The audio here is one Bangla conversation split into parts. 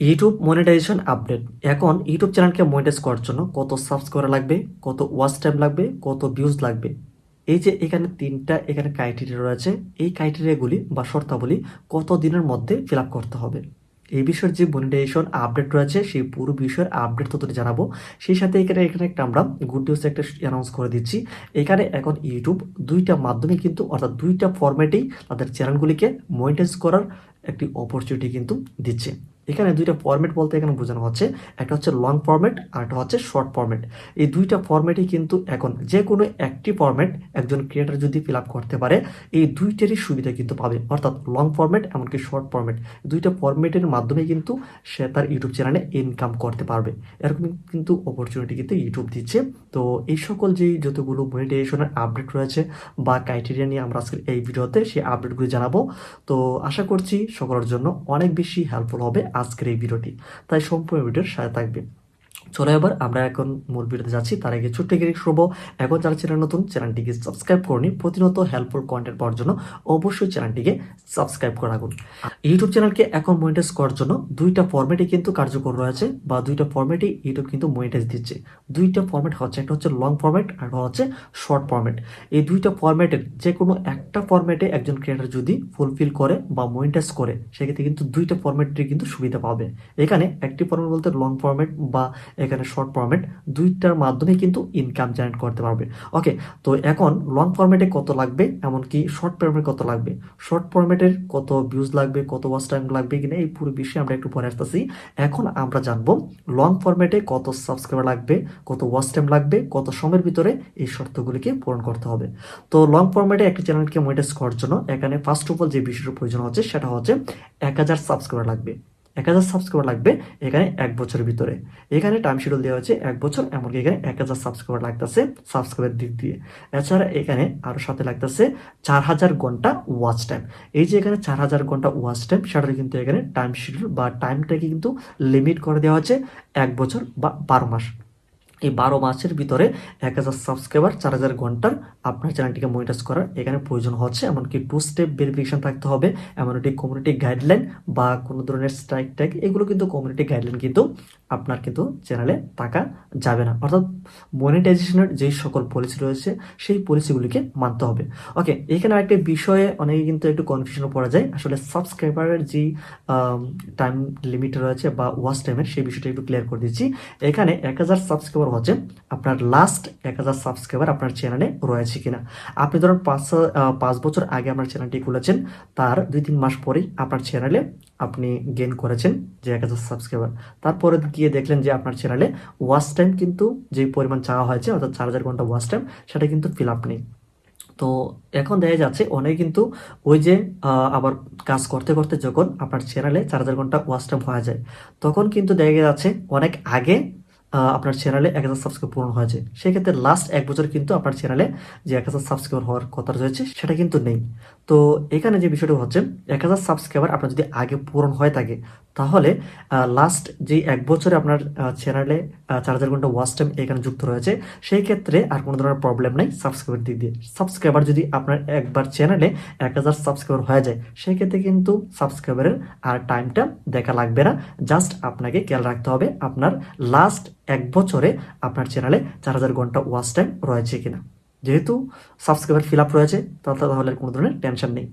YouTube monetization update. এখন ইউটিউব চ্যানেলকে মনিটাইজ করার জন্য কত সাবস্ক্রাইবার লাগবে, কত ওয়াচ টাইম লাগবে, কত ভিউজ লাগবে, এই যে এখানে তিনটা এখানে ক্রাইটেরিয়া রয়েছে। এই ক্রাইটেরিয়াগুলি বা শর্তাবলী কত দিনের মধ্যে ফিল আপ করতে হবে, এই বিষয়ের যে মনিটাইজেশন আপডেট রয়েছে সেই পুরো বিষয়ের আপডেট তথ্যটি জানাবো। সেই সাথে এখানে এখানে একটা আমরা গুড নিউজ একটা অ্যানাউন্স করে দিচ্ছি। এখানে এখন ইউটিউব দুইটা মাধ্যমে কিন্তু অর্থাৎ দুইটা ফরম্যাটেই তাদের চ্যানেলগুলিকে মনিটাইজ করার একটি অপরচুনিটি কিন্তু দিচ্ছে। এখানে দুইটা ফরম্যাট বলতে এখানে বোঝানো হচ্ছে, একটা হচ্ছে লং ফরম্যাট আর একটা হচ্ছে শর্ট ফরম্যাট। এই দুইটা ফরম্যাটই কিন্তু এখন যে কোনো একটি ফরম্যাট একজন ক্রিয়েটার যদি ফিল আপ করতে পারে এই দুইটারই সুবিধা কিন্তু পাবে, অর্থাৎ লং ফরম্যাট এমনকি শর্ট ফরম্যাট দুইটা ফরম্যাটের মাধ্যমে কিন্তু সে তার ইউটিউব চ্যানেলে ইনকাম করতে পারবে। এরকম কিন্তু অপরচুনিটি কিন্তু ইউটিউব দিচ্ছে। তো এই সকল যেই যতগুলো মনিটাইজেশনের আপডেট রয়েছে বা ক্রাইটেরিয়া নিয়ে আমরা আজকে এই ভিডিওতে সেই আপডেটগুলি জানাবো। তো আশা করছি সকলের জন্য অনেক বেশি হেল্পফুল হবে আজকের এই ভিডিওটি, তাই সম্পূর্ণ ভিডিওর সাথে থাকবে। চলো এবার আমরা এখন মূল ভিডিওতে যাচ্ছি, তার আগে ছোট্ট একটি শুরু। এখন যারা চ্যানেল নতুন, চ্যানেলটিকে সাবস্ক্রাইব করুন প্রতিনিয়ত হেল্পফুল কন্টেন্ট পাওয়ার জন্য অবশ্যই চ্যানেলটিকে সাবস্ক্রাইব করে রাখুন। ইউটিউব চ্যানেলকে এখন মনিটাইজ করার জন্য দুইটা ফরম্যাটে কিন্তু কার্যকর রয়েছে বা দুইটা ফরম্যাটে ইউটিউব কিন্তু মনিটাইজ দিচ্ছে। দুইটা ফরম্যাট হচ্ছে, একটা হচ্ছে লং ফরম্যাট আর একটা হচ্ছে শর্ট ফরম্যাট। এই দুইটা ফরম্যাটের যে কোনো একটা ফরম্যাটে একজন ক্রিয়েটার যদি ফুলফিল করে বা মনিটাইজ করে সেক্ষেত্রে কিন্তু দুইটা ফরম্যাটের কিন্তু সুবিধা পাবে। এখানে একটি ফরম্যাট বলতে লং ফরম্যাট বা এখানে শর্ট ফরম্যাট দুইটার মাধ্যমে কিন্তু ইনকাম জেনারেট করতে পারবে। ওকে, তো এখন লং ফরম্যাটে কত লাগবে এমনকি শর্ট ফরম্যাটে কত লাগবে, শর্ট ফরম্যাটের কত ভিউজ লাগবে, কত ওয়াচ টাইম লাগবে কিনা এই পুরো বিষয়ে আমরা একটু পরে আসতেছি। এখন আমরা জানবো লং ফরম্যাটে কত সাবস্ক্রাইবার লাগবে, কত ওয়াচ টাইম লাগবে, কত সময়ের ভিতরে এই শর্তগুলিকে পূরণ করতে হবে। তো লং ফরম্যাটে একটি চ্যানেলকে মনিটাইজ করার জন্য এখানে ফার্স্ট অফ অল যে বিষয়টার প্রয়োজন হচ্ছে সেটা হচ্ছে 1000 সাবস্ক্রাইবার লাগবে। 1000 সাবস্ক্রাইবার লাগবে এখানে এক বছরের ভিতরে। এখানে টাইম শিডিউল দেওয়া হচ্ছে এক বছর, এমনকি এখানে 1000 সাবস্ক্রাইবার লাগতেছে সাবস্ক্রাইবার দিক দিয়ে। এছাড়া এখানে আরও সাথে লাগতেছে 4000 ঘন্টা ওয়াচ টাইম। এই যে এখানে 4000 ঘন্টা ওয়াচ টাইম সেটা কিন্তু এখানে টাইম শিডিউল বা টাইমটাকে কিন্তু লিমিট করে দেওয়া হচ্ছে এক বছর বা 12 মাস। এই 12 মাসের ভিতরে 1000 সাবস্ক্রাইবার 4000 ঘন্টার আপনার চ্যানেলটিকে মনিটাইজ করার এখানে প্রয়োজন হচ্ছে। এমনকি 2 স্টেপ ভেরিফিকেশন থাকতে হবে, এমন একটি কমিউনিটি গাইডলাইন বা কোনো ধরনের স্ট্রাইক ট্যাগ, এগুলো কিন্তু কমিউনিটি গাইডলাইন কিন্তু আপনার কিন্তু চ্যানেলে থাকা যাবে না। অর্থাৎ মনিটাইজেশনের যেই সকল পলিসি রয়েছে সেই পলিসিগুলিকে মানতে হবে। ওকে, এখানে আরেকটা বিষয়ে অনেকে কিন্তু একটু কনফিউশন পড়া যায়, আসলে সাবস্ক্রাইবারের যে টাইম লিমিট রয়েছে বা ওয়াচ টাইমের সেই বিষয়টা একটু ক্লিয়ার করে দিচ্ছি। এখানে 1000 সাবস্ক্রাইবার হচ্ছে আপনার লাস্ট 1000 সাবস্ক্রাইবার আপনার চ্যানেলে রয়েছে কিনা। আপনি ধরুন 5 বছর আগে আপনার চ্যানেলটি খুলেছেন, তার 2-3 মাস পরেই আপনার চ্যানেলে আপনি গেইন করেছেন যে 1000 সাবস্ক্রাইবার। তারপরে গিয়ে দেখলেন যে আপনার চ্যানেলে ওয়াচ টাইম কিন্তু যে পরিমাণ চাওয়া হয়েছে অর্থাৎ 4000 ঘন্টা ওয়াচ টাইম সেটা কিন্তু ফিল আপ নেই। তো এখন দেখা যাচ্ছে অনেকে কিন্তু ওই যে আবার কাজ করতে করতে যখন আপনার চ্যানেলে 4000 ঘন্টা ওয়াচ টাইম হয়ে যায় তখন কিন্তু দেখা যাচ্ছে অনেক আগে আপনার চ্যানেলে 1000 সাবস্ক্রাইব পূরণ হয়েছে। সেক্ষেত্রে লাস্ট এক বছর কিন্তু আপনার চ্যানেলে যে 1000 সাবস্ক্রাইবার হওয়ার কথা রয়েছে সেটা কিন্তু নেই। তো এখানে যে বিষয়টা হচ্ছে 1000 সাবস্ক্রাইবার আপনার যদি আগে পূরণ হয়ে থাকে তাহলে লাস্ট যে এক বছরে আপনার চ্যানেলে 4000 ঘন্টা ওয়াচ টাইম এখানে যুক্ত রয়েছে, সেই ক্ষেত্রে আর কোনো ধরনের প্রবলেম নাই সাবস্ক্রাইবার দিক দিয়ে। সাবস্ক্রাইবার যদি আপনার একবার চ্যানেলে 1000 সাবস্ক্রাইবার হয়ে যায় সেই ক্ষেত্রে কিন্তু সাবস্ক্রাইবারের আর টাইমটা দেখা লাগবে না। জাস্ট আপনাকে খেয়াল রাখতে হবে আপনার লাস্ট এক বছরে আপনার চ্যানেলে 4000 ঘন্টা ওয়াচ টাইম রয়েছে কিনা। যেহেতু সাবস্ক্রাইবার ফিল আপ রয়েছে তাহলে কোনো ধরনের টেনশন নেই।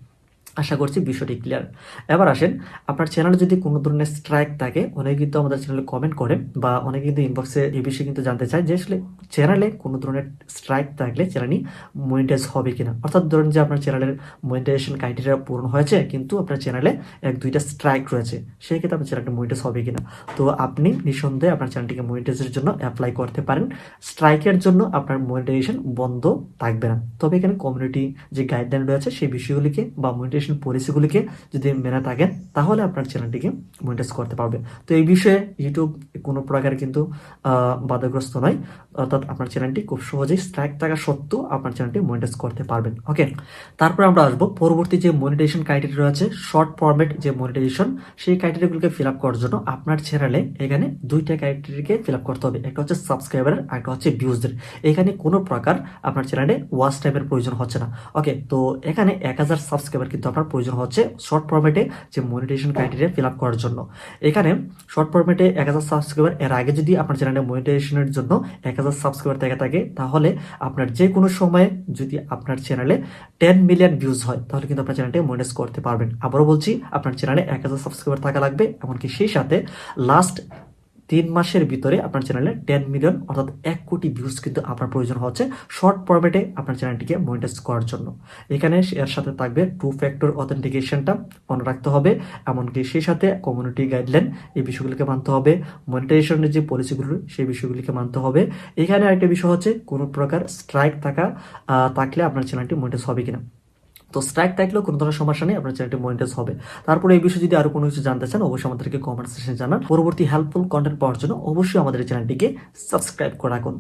আশা করছি বিষয়টি ক্লিয়ার। এবার আসেন, আপনার চ্যানেলে যদি কোনো ধরনের স্ট্রাইক থাকে, অনেকে কিন্তু আমাদের চ্যানেলে কমেন্ট করে বা অনেকে কিন্তু ইনবক্সে এই বিষয়ে কিন্তু জানতে চায় যে আসলে চ্যানেলে কোনো ধরনের স্ট্রাইক থাকলে চ্যানেলটি মনিটাইজ হবে কিনা। অর্থাৎ ধরুন যে আপনার চ্যানেলের মনিটাইজেশন ক্রাইটেরিয়া পূরণ হয়েছে কিন্তু আপনার চ্যানেলে 1-2টা স্ট্রাইক রয়েছে, সেই ক্ষেত্রে আপনার চ্যানেলটি মনিটাইজ হবে কিনা। তো আপনি নিঃসন্দেহে আপনার চ্যানেলটিকে মনিটাইজের জন্য অ্যাপ্লাই করতে পারেন। স্ট্রাইকের জন্য আপনার মনিটাইজেশন বন্ধ থাকবে না, তবে এখানে কমিউনিটি যে গাইডলাইন রয়েছে সেই বিষয়গুলিকে বা মনিটাইজেশন পলিসিগুলিকে যদি মেনে থাকেন তাহলে আপনার চ্যানেলটিকে মনিটাইজ করতে পারবে। তো এই বিষয়ে ইউটিউব কোনো প্রকার কিন্তু বাধাগ্রস্ত নয়। অর্থাৎ আপনার চ্যানেলটি খুব সহজেই স্ট্রাইক থাকা সত্ত্বেও আপনার চ্যানেলটি মনিটাইজ করতে পারবেন। ওকে, তারপরে আমরা আসবো পরবর্তী যে মনিটাইজেশন ক্রাইটেরিয়া রয়েছে, শর্ট ফরম্যাট যে মনিটাইজেশন, সেই ক্রাইটেরিয়াগুলোকে ফিল আপ করার জন্য আপনার চ্যানেলে এখানে দুইটা ক্রাইটেরিয়াকে ফিল আপ করতে হবে। একটা হচ্ছে সাবস্ক্রাইবারের, আর একটা হচ্ছে ভিউজদের। এখানে কোনো প্রকার আপনার চ্যানেলে ওয়াচ টাইমের প্রয়োজন হচ্ছে না। ওকে, তো এখানে 1000 সাবস্ক্রাইবার কিন্তু আপনার প্রয়োজন হচ্ছে শর্ট ফরম্যাটে যে মনিটাইজেশন ক্রাইটেরিয়া ফিল আপ করার জন্য। এখানে শর্ট ফরম্যাটে 1000 সাবস্ক্রাইবার, এর আগে যদি আপনার চ্যানেলে মনিটাইজেশনের জন্য 1000 সাবস্ক্রাইবার থেকে থাকে, তাহলে আপনার যে কোনো সময়ে যদি আপনার চ্যানেলে 10 মিলিয়ন ভিউজ হয়, তাহলে কিন্তু আপনার চ্যানেলটি মনিটাইজ করতে পারবেন। আবারও বলছি, আপনার চ্যানেলে 1000 সাবস্ক্রাইবার থাকা লাগবে, এমনকি সেই সাথে লাস্ট 3 মাসের ভিতরে আপনার চ্যানেলে 10 মিলিয়ন অর্থাৎ 1 কোটি ভিউজ কিন্তু আপনার প্রয়োজন হচ্ছে শর্ট ফরম্যাটে আপনার চ্যানেলটিকে মনিটাইজ করার জন্য। এখানে এর সাথে থাকবে 2 ফ্যাক্টর অথেন্টিকেশনটা মনে রাখতে হবে, এমনকি সেই সাথে কমিউনিটি গাইডলাইন, এই বিষয়গুলিকে মানতে হবে। মনিটাইজেশনের যে পলিসিগুলো, সেই বিষয়গুলিকে মানতে হবে। এখানে আরেকটা বিষয় হচ্ছে কোনো প্রকার স্ট্রাইক থাকলে আপনার চ্যানেলটি মনিটাইজ হবে কিনা। তো স্ট্রাইক থাকলেও কোনো ধরনের সমস্যা নেই, আপনার চ্যানেলটি মনিটাইজ হবে। তারপরে এই বিষয়ে যদি আরো কোনো কিছু জানতে চান, অবশ্যই আমাদেরকে কমেন্ট সেকশনে জানান। পরবর্তী হেল্পফুল কন্টেন্ট পাওয়ার জন্য অবশ্যই আমাদের চ্যানেলটিকে সাবস্ক্রাইব করে রাখুন।